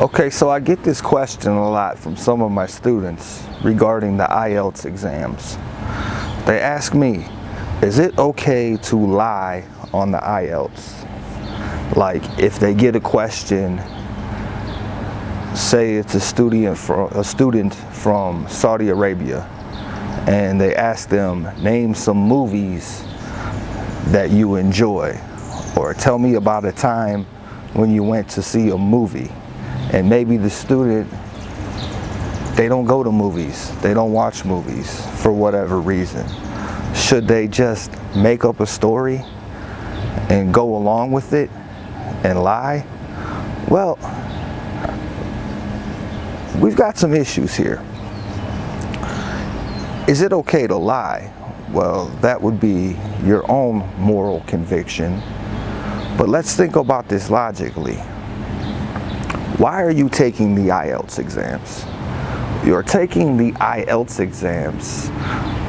Okay, so I get this question a lot from some of my students regarding the IELTS exams. They ask me, is it okay to lie on the IELTS? Like if they get a question, say it's a student from Saudi Arabia, and they ask them, name some movies that you enjoy, or tell me about a time when you went to see a movie. And maybe the student, they don't go to movies, they don't watch movies for whatever reason. Should they just make up a story and go along with it and lie? Well, we've got some issues here. Is it okay to lie? Well, that would be your own moral conviction. But let's think about this logically. Why are you taking the IELTS exams? You're taking the IELTS exams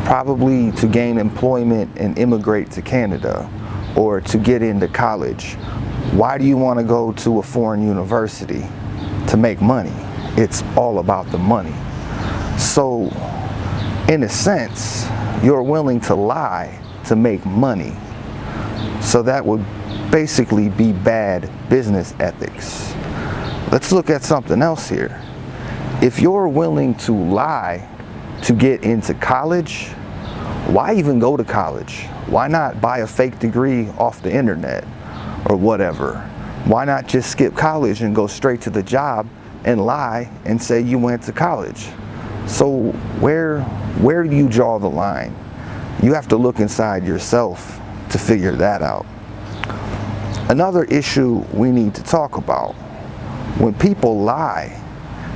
probably to gain employment and immigrate to Canada, or to get into college. Why do you want to go to a foreign university? To make money. It's all about the money. So, in a sense, you're willing to lie to make money. So that would basically be bad business ethics. Let's look at something else here. If you're willing to lie to get into college, why even go to college? Why not buy a fake degree off the internet or whatever? Why not just skip college and go straight to the job and lie and say you went to college? So where do you draw the line? You have to look inside yourself to figure that out. Another issue we need to talk about. When people lie,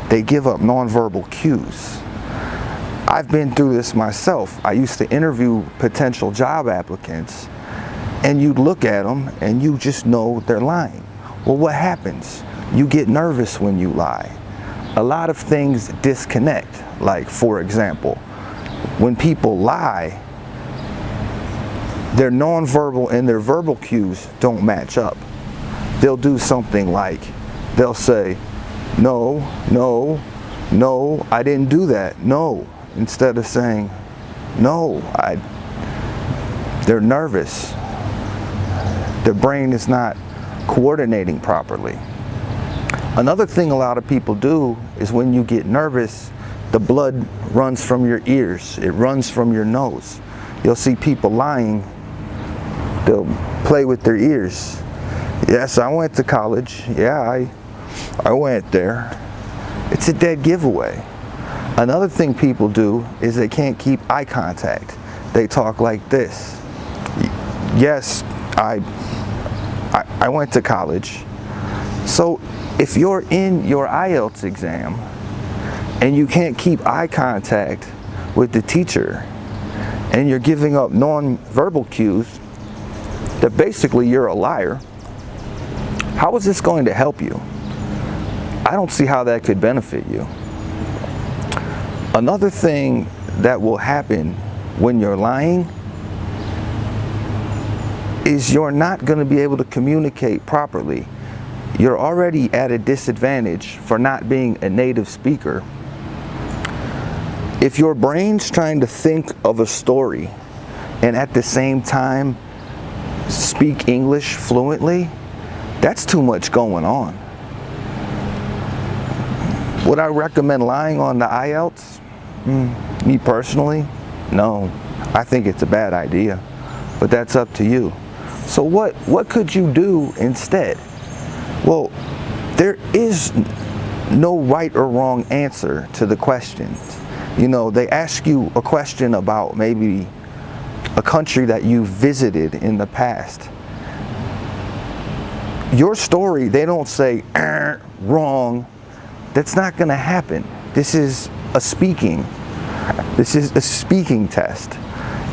they give up nonverbal cues. I've been through this myself. I used to interview potential job applicants, and you'd look at them and you just know they're lying. Well, what happens? You get nervous when you lie. A lot of things disconnect. Like, for example, when people lie, their nonverbal and their verbal cues don't match up. They'll do something like, they'll say, no, I didn't do that, no, instead of saying, no, they're nervous. Their brain is not coordinating properly. Another thing a lot of people do is when you get nervous, the blood runs from your ears, it runs from your nose. You'll see people lying, they'll play with their ears. Yes, I went to college, yeah, I went there. It's a dead giveaway. Another thing people do is they can't keep eye contact. They talk like this. Yes, I went to college. So if you're in your IELTS exam and you can't keep eye contact with the teacher and you're giving up non-verbal cues, that basically you're a liar, how is this going to help you? I don't see how that could benefit you. Another thing that will happen when you're lying is you're not going to be able to communicate properly. You're already at a disadvantage for not being a native speaker. If your brain's trying to think of a story and at the same time speak English fluently, that's too much going on. Would I recommend lying on the IELTS? Me personally, no. I think it's a bad idea, but that's up to you. So what could you do instead? Well, there is no right or wrong answer to the questions. You know, they ask you a question about maybe a country that you visited in the past. Your story, they don't say, wrong. That's not going to happen. This is a speaking test.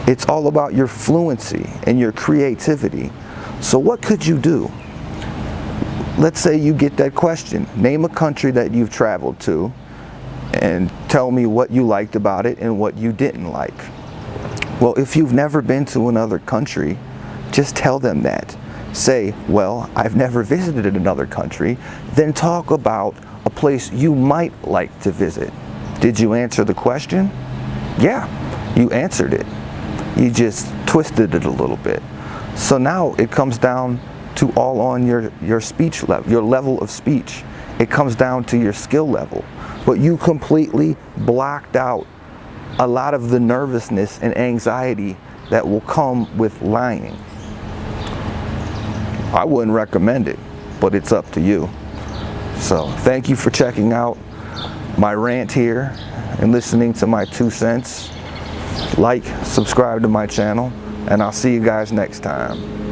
It's all about your fluency and your creativity. So what could you do? Let's say you get that question. Name a country that you've traveled to and tell me what you liked about it and what you didn't like. Well, if you've never been to another country, just tell them that. say, well, I've never visited another country. Then talk about a place you might like to visit. Did you answer the question? Yeah, you answered it. You just twisted it a little bit. So now it comes down to all on your speech level, your level of speech. It comes down to your skill level. But you completely blocked out a lot of the nervousness and anxiety that will come with lying. I wouldn't recommend it, but it's up to you. So thank you for checking out my rant here and listening to my 2 cents. Like, subscribe to my channel, and I'll see you guys next time.